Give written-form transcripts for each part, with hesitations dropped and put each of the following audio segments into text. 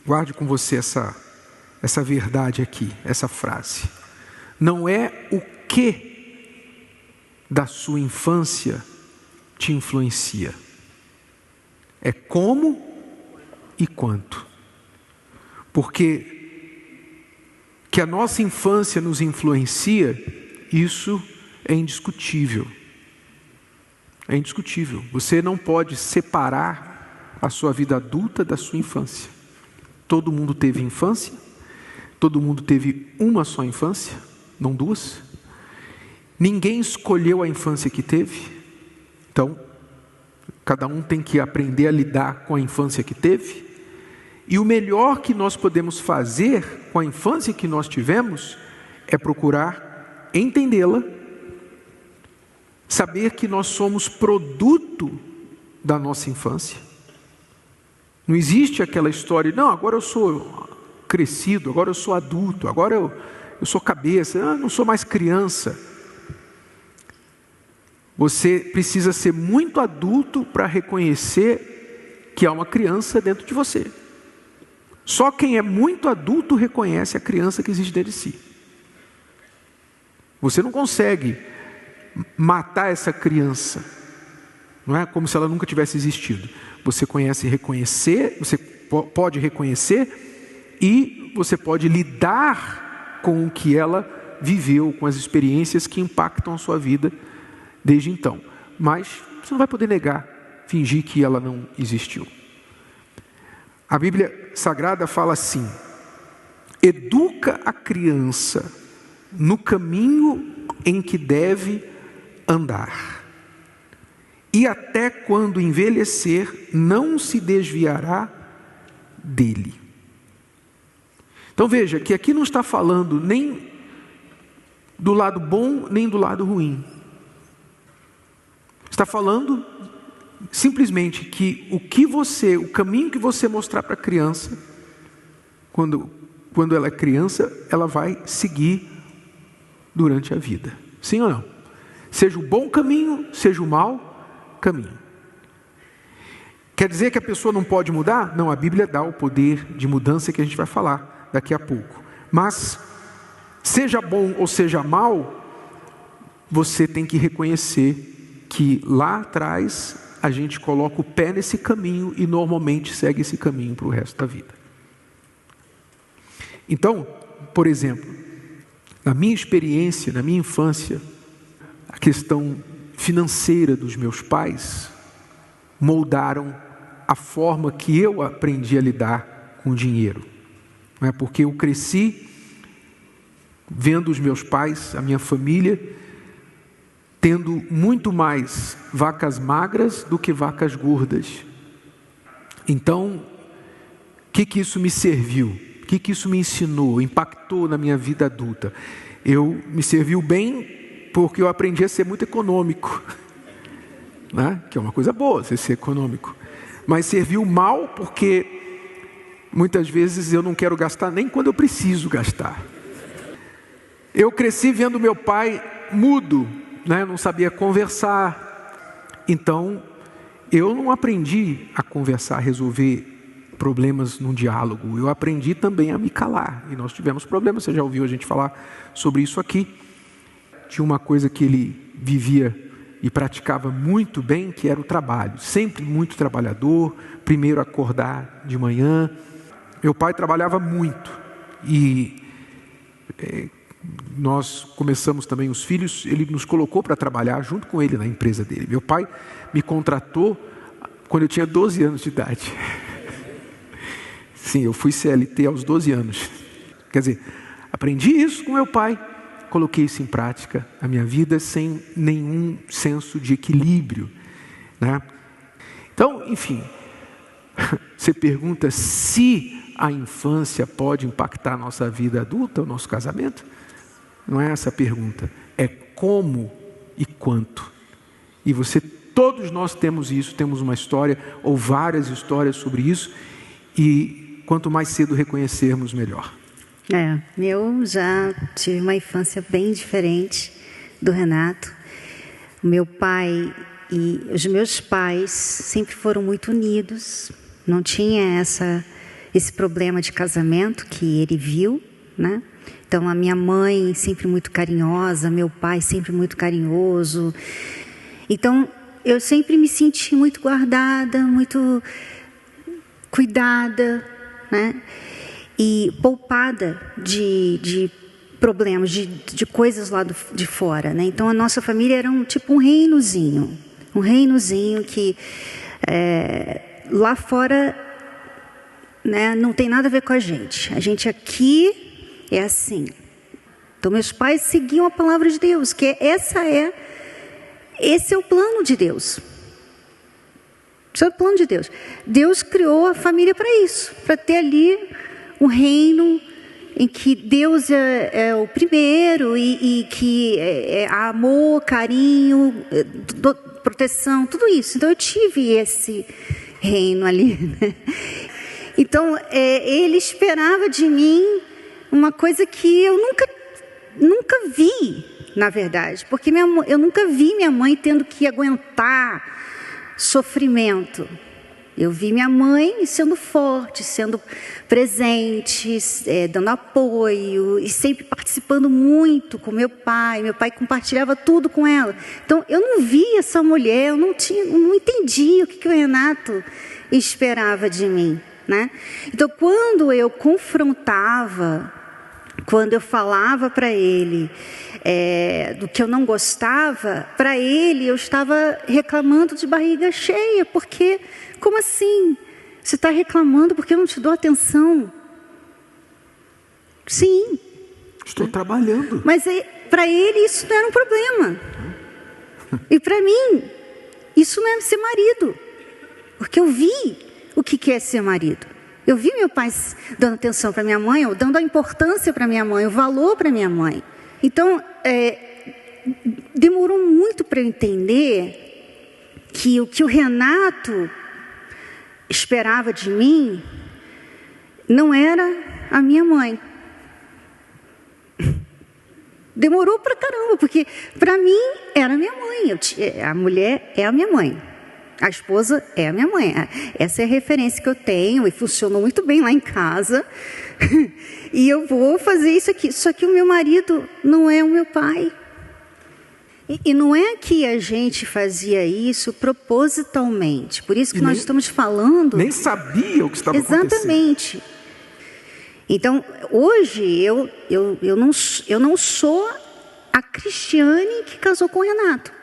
Guarde com você essa verdade aqui, essa frase. Não é o que da sua infância te influencia. É como e quanto. Porque que a nossa infância nos influencia, isso é indiscutível. É indiscutível. Você não pode separar a sua vida adulta da sua infância. Todo mundo teve infância, todo mundo teve uma só infância, não duas. Ninguém escolheu a infância que teve. Então, cada um tem que aprender a lidar com a infância que teve. E o melhor que nós podemos fazer com a infância que nós tivemos é procurar entendê-la, saber que nós somos produto da nossa infância. Não existe aquela história, não, agora eu sou crescido, agora eu sou adulto, agora eu sou cabeça, não sou mais criança. Você precisa ser muito adulto para reconhecer que há uma criança dentro de você. Só quem é muito adulto reconhece a criança que existe dentro de si. Você não consegue matar essa criança, não é como se ela nunca tivesse existido. Você conhece reconhecer, você pode reconhecer e você pode lidar com o que ela viveu, com as experiências que impactam a sua vida desde então. Mas você não vai poder negar, fingir que ela não existiu. A Bíblia Sagrada fala assim: educa a criança no caminho em que deve andar, e até quando envelhecer, não se desviará dele. Então veja que aqui não está falando nem do lado bom, nem do lado ruim. Está falando simplesmente que o caminho que você mostrar para a criança, quando ela é criança, ela vai seguir durante a vida. Sim ou não? Seja o bom caminho, seja o mau caminho. Quer dizer que a pessoa não pode mudar? Não, a Bíblia dá o poder de mudança que a gente vai falar daqui a pouco. Mas, seja bom ou seja mal, você tem que reconhecer que lá atrás a gente coloca o pé nesse caminho e normalmente segue esse caminho para o resto da vida. Então, por exemplo, na minha experiência, na minha infância, a questão financeira dos meus pais moldaram a forma que eu aprendi a lidar com o dinheiro. Não é? Porque eu cresci vendo os meus pais, a minha família, tendo muito mais vacas magras do que vacas gordas. Então, o que isso me serviu? O que isso me ensinou, impactou na minha vida adulta? Me serviu bem porque eu aprendi a ser muito econômico, né? Que é uma coisa boa, você ser econômico. Mas serviu mal porque muitas vezes eu não quero gastar nem quando eu preciso gastar. Eu cresci vendo meu pai mudo, né? Eu não sabia conversar. Então, eu não aprendi a conversar, a resolver problemas num diálogo. Eu aprendi também a me calar. E nós tivemos problemas, você já ouviu a gente falar sobre isso aqui. Tinha uma coisa que ele vivia e praticava muito bem, que era o trabalho. Sempre muito trabalhador, primeiro acordar de manhã. Meu pai trabalhava muito. E nós começamos também os filhos, ele nos colocou para trabalhar junto com ele na empresa dele. Meu pai me contratou quando eu tinha 12 anos de idade. Sim, eu fui CLT aos 12 anos. Quer dizer, aprendi isso com meu pai, coloquei isso em prática na minha vida sem nenhum senso de equilíbrio, né? Então, enfim, você pergunta se a infância pode impactar a nossa vida adulta, o nosso casamento? Não é essa a pergunta, é como e quanto. E todos nós temos isso, temos uma história ou várias histórias sobre isso, e quanto mais cedo reconhecermos, melhor. Eu já tive uma infância bem diferente do Renato. O meu pai e os meus pais sempre foram muito unidos, não tinha esse problema de casamento que ele viu, né? Então, a minha mãe sempre muito carinhosa, meu pai sempre muito carinhoso. Então, eu sempre me senti muito guardada, muito cuidada, né? E poupada de problemas, de coisas lá de fora, né? Então, a nossa família era um reinozinho que lá fora, né, não tem nada a ver com a gente. A gente aqui é assim. Então, meus pais seguiam a palavra de Deus, que esse é o plano de Deus. Esse é o plano de Deus. Deus criou a família para isso, para ter ali um reino em que Deus é o primeiro e que é amor, carinho, proteção, tudo isso. Então, eu tive esse reino ali, né? Então, ele esperava de mim uma coisa que eu nunca vi, na verdade. Porque eu nunca vi minha mãe tendo que aguentar sofrimento. Eu vi minha mãe sendo forte, sendo presente, dando apoio e sempre participando muito com meu pai. Meu pai compartilhava tudo com ela. Então, eu não via essa mulher, eu não entendia o que o Renato esperava de mim, né? Então, quando eu confrontava, quando eu falava para ele do que eu não gostava, para ele eu estava reclamando de barriga cheia, porque, como assim? Você está reclamando porque eu não te dou atenção? Sim. Estou trabalhando. Mas para ele isso não era um problema. E para mim, isso não é ser marido. Porque eu vi o que é ser marido. Eu vi meu pai dando atenção para minha mãe, ou dando a importância para minha mãe, o valor para minha mãe. Então, demorou muito para eu entender que o que o Renato esperava de mim não era a minha mãe. Demorou pra caramba, porque para mim era a minha mãe. A mulher é a minha mãe. A esposa é a minha mãe. Essa é a referência que eu tenho e funcionou muito bem lá em casa. E eu vou fazer isso aqui. Só que o meu marido não é o meu pai. E não é que a gente fazia isso propositalmente. Por isso que nós estamos falando... Nem sabia o que estava acontecendo. Exatamente. Então, hoje, eu não sou a Cristiane que casou com o Renato.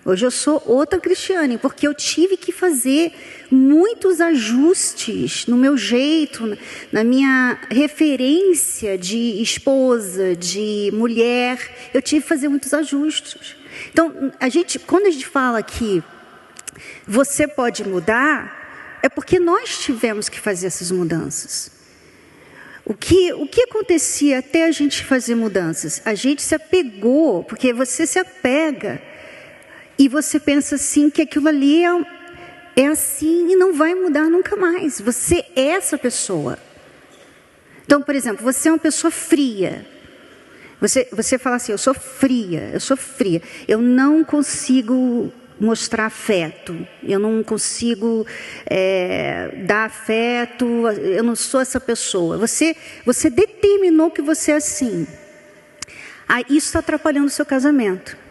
Hoje eu sou outra Cristiane, porque eu tive que fazer muitos ajustes no meu jeito, na minha referência de esposa, de mulher. Eu tive que fazer muitos ajustes. Então, quando a gente fala que você pode mudar, é porque nós tivemos que fazer essas mudanças. O que acontecia até a gente fazer mudanças? A gente se apegou, porque você se apega e você pensa assim que aquilo ali é assim e não vai mudar nunca mais. Você é essa pessoa. Então, por exemplo, você é uma pessoa fria. Você fala assim, eu sou fria. Eu não consigo mostrar afeto. Eu não consigo dar afeto. Eu não sou essa pessoa. Você determinou que você é assim. Isso está atrapalhando o seu casamento.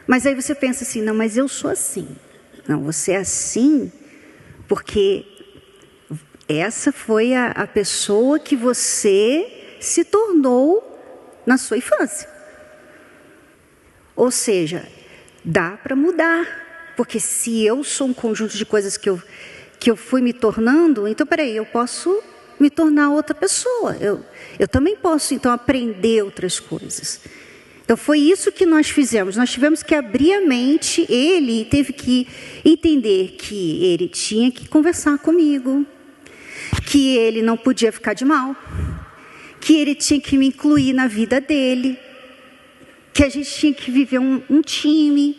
Mas aí você pensa assim, não, mas eu sou assim. Não, você é assim porque essa foi a pessoa que você se tornou na sua infância. Ou seja, dá para mudar. Porque se eu sou um conjunto de coisas que eu fui me tornando, então peraí, eu posso me tornar outra pessoa. Eu também posso então aprender outras coisas. Então, foi isso que nós fizemos. Nós tivemos que abrir a mente. Ele teve que entender que ele tinha que conversar comigo, que ele não podia ficar de mal, que ele tinha que me incluir na vida dele, que a gente tinha que viver um time.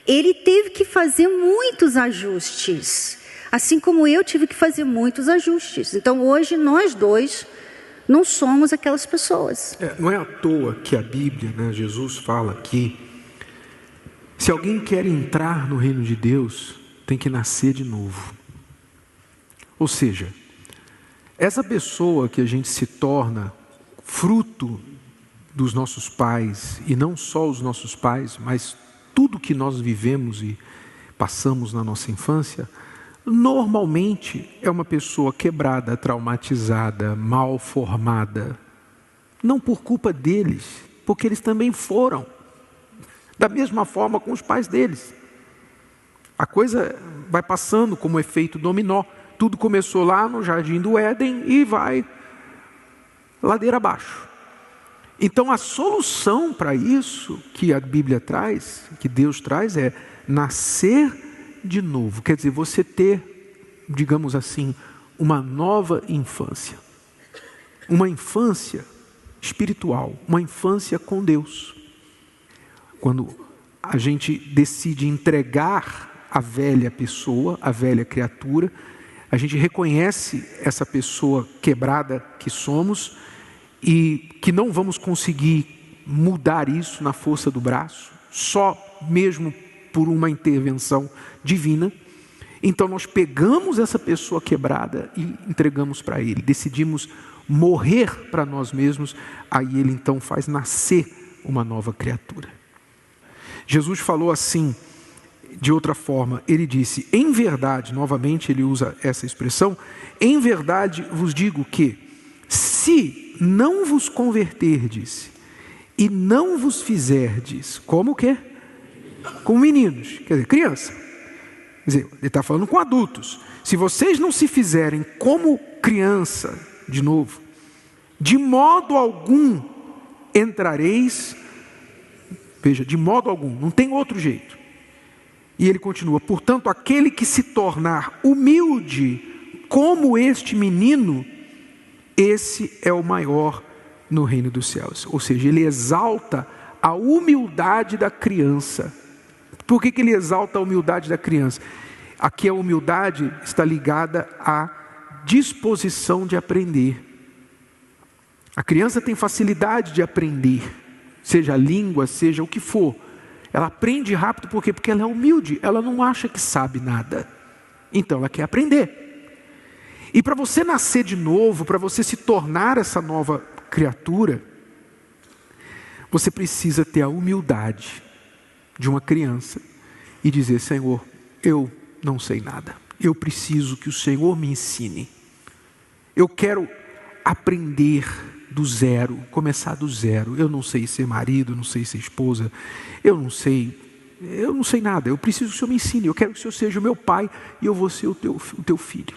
Ele teve que fazer muitos ajustes, assim como eu tive que fazer muitos ajustes. Então, hoje, nós dois não somos aquelas pessoas. Não é à toa que a Bíblia, né, Jesus fala que se alguém quer entrar no reino de Deus, tem que nascer de novo. Ou seja, Essa pessoa que a gente se torna fruto dos nossos pais, e não só os nossos pais, mas tudo que nós vivemos e passamos na nossa infância, normalmente é uma pessoa quebrada, traumatizada, mal formada. Não por culpa deles, porque eles também foram. Da mesma forma com os pais deles. A coisa vai passando como efeito dominó. Tudo começou lá no Jardim do Éden e vai ladeira abaixo. Então a solução para isso que a Bíblia traz, que Deus traz, é nascer de novo. Quer dizer, você ter, digamos assim, uma nova infância. Uma infância espiritual, uma infância com Deus. Quando a gente decide entregar a velha pessoa, a velha criatura, a gente reconhece essa pessoa quebrada que somos e que não vamos conseguir mudar isso na força do braço, só mesmo por uma intervenção divina. Então nós pegamos essa pessoa quebrada e entregamos para Ele, decidimos morrer para nós mesmos, aí Ele então faz nascer uma nova criatura. Jesus falou assim, de outra forma, Ele disse, em verdade, novamente Ele usa essa expressão, em verdade vos digo que, se não vos converterdes e não vos fizerdes, como o quê? Com meninos, quer dizer, criança. Quer dizer, Ele está falando com adultos. Se vocês não se fizerem como criança, de novo, de modo algum entrareis, veja, de modo algum, não tem outro jeito. E ele continua, portanto, aquele que se tornar humilde como este menino, esse é o maior no reino dos céus. Ou seja, ele exalta a humildade da criança. Por que ele exalta a humildade da criança? Aqui a humildade está ligada à disposição de aprender. A criança tem facilidade de aprender, seja a língua, seja o que for. Ela aprende rápido, por quê? Porque ela é humilde, ela não acha que sabe nada. Então ela quer aprender. E para você nascer de novo, para você se tornar essa nova criatura, você precisa ter a humildade de uma criança e dizer, Senhor, eu não sei nada. Eu preciso que o Senhor me ensine. Eu quero aprender do zero, começar do zero. Eu não sei ser marido, não sei ser esposa, eu não sei nada. Eu preciso que o Senhor me ensine. Eu quero que o Senhor seja o meu pai e eu vou ser o teu filho.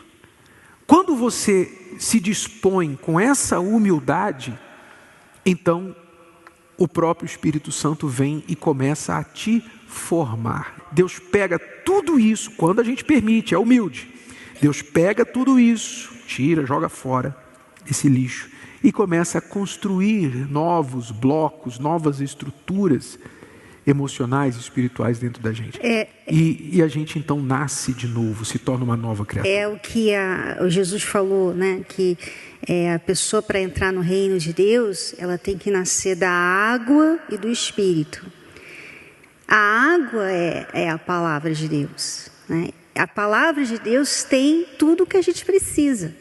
Quando você se dispõe com essa humildade, então o próprio Espírito Santo vem e começa a te formar. Deus pega tudo isso, quando a gente permite, é humilde. Deus pega tudo isso, tira, joga fora esse lixo e começa a construir novos blocos, novas estruturas emocionais e espirituais dentro da gente. E a gente então nasce de novo, se torna uma nova criatura. É o que o Jesus falou, né? Que a pessoa, para entrar no reino de Deus, ela tem que nascer da água e do Espírito. A água é a palavra de Deus, né? A palavra de Deus tem tudo o que a gente precisa.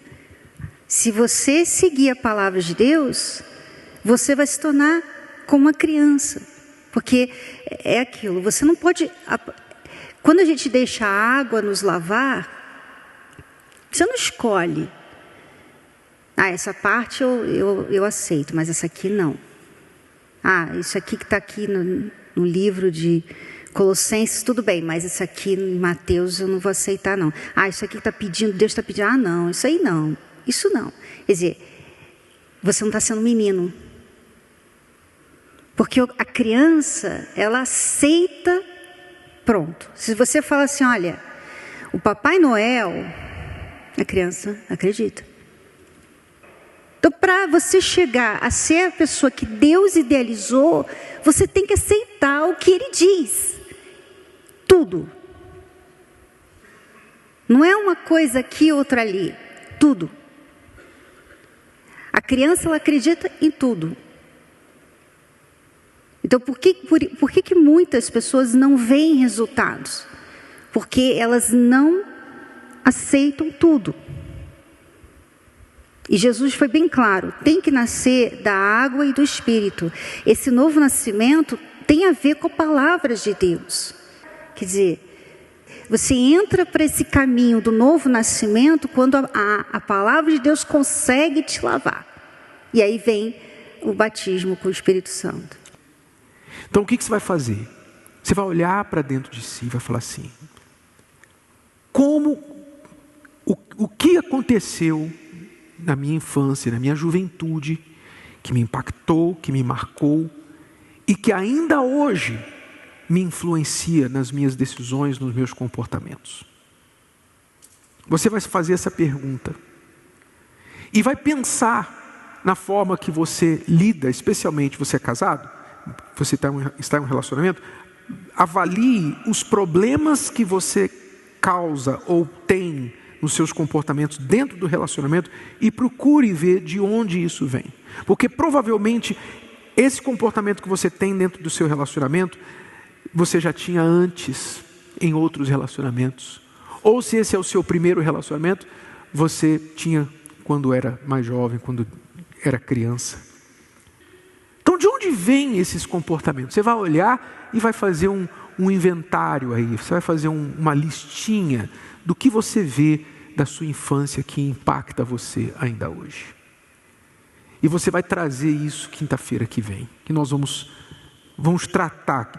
Se você seguir a palavra de Deus, você vai se tornar como uma criança. Porque é aquilo, você não pode... Quando a gente deixa a água nos lavar, você não escolhe. Essa parte eu aceito, mas essa aqui não. Isso aqui que está aqui no livro de Colossenses, tudo bem, mas isso aqui em Mateus eu não vou aceitar não. Isso aqui está pedindo, Deus está pedindo, não, isso aí não. Isso não. Quer dizer, você não está sendo menino. Porque a criança, ela aceita, pronto. Se você fala assim, olha, o Papai Noel, a criança acredita. Então, para você chegar a ser a pessoa que Deus idealizou, você tem que aceitar o que Ele diz. Tudo. Não é uma coisa aqui, outra ali. Tudo. A criança, ela acredita em tudo. Então, por que muitas pessoas não veem resultados? Porque elas não aceitam tudo. E Jesus foi bem claro, tem que nascer da água e do Espírito. Esse novo nascimento tem a ver com palavras de Deus. Quer dizer, você entra para esse caminho do novo nascimento quando a palavra de Deus consegue te lavar. E aí vem o batismo com o Espírito Santo. Então o que você vai fazer? Você vai olhar para dentro de si e vai falar assim: o que aconteceu na minha infância, na minha juventude, que me impactou, que me marcou, e que ainda hoje me influencia nas minhas decisões, nos meus comportamentos? Você vai fazer essa pergunta e vai pensar na forma que você lida, especialmente você é casado, você está em um relacionamento. Avalie os problemas que você causa ou tem nos seus comportamentos dentro do relacionamento e procure ver de onde isso vem. Porque provavelmente esse comportamento que você tem dentro do seu relacionamento, você já tinha antes em outros relacionamentos. Ou se esse é o seu primeiro relacionamento, você tinha quando era mais jovem, quando era criança. Então de onde vêm esses comportamentos? Você vai olhar e vai fazer um inventário aí, você vai fazer uma listinha do que você vê da sua infância que impacta você ainda hoje. E você vai trazer isso quinta-feira que vem, que nós vamos tratar.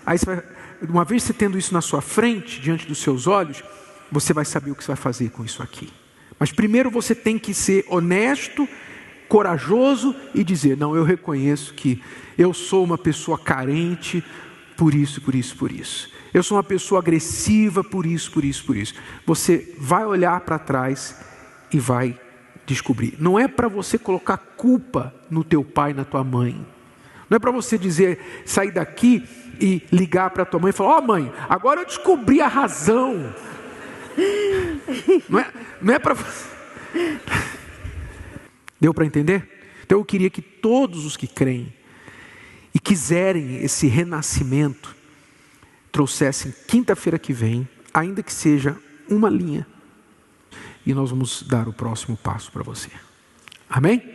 Aí você vai, uma vez você tendo isso na sua frente, diante dos seus olhos, você vai saber o que você vai fazer com isso aqui. Mas primeiro você tem que ser honesto, corajoso e dizer: não, eu reconheço que eu sou uma pessoa carente, por isso, por isso, por isso. Eu sou uma pessoa agressiva, por isso, por isso, por isso. Você vai olhar para trás e vai descobrir. Não é para você colocar culpa no teu pai, na tua mãe. Não é para você dizer, sair daqui e ligar para tua mãe e falar: ó, mãe, agora eu descobri a razão. Não é para você. Deu para entender? Então eu queria que todos os que creem e quiserem esse renascimento trouxessem quinta-feira que vem, ainda que seja uma linha, e nós vamos dar o próximo passo para você. Amém?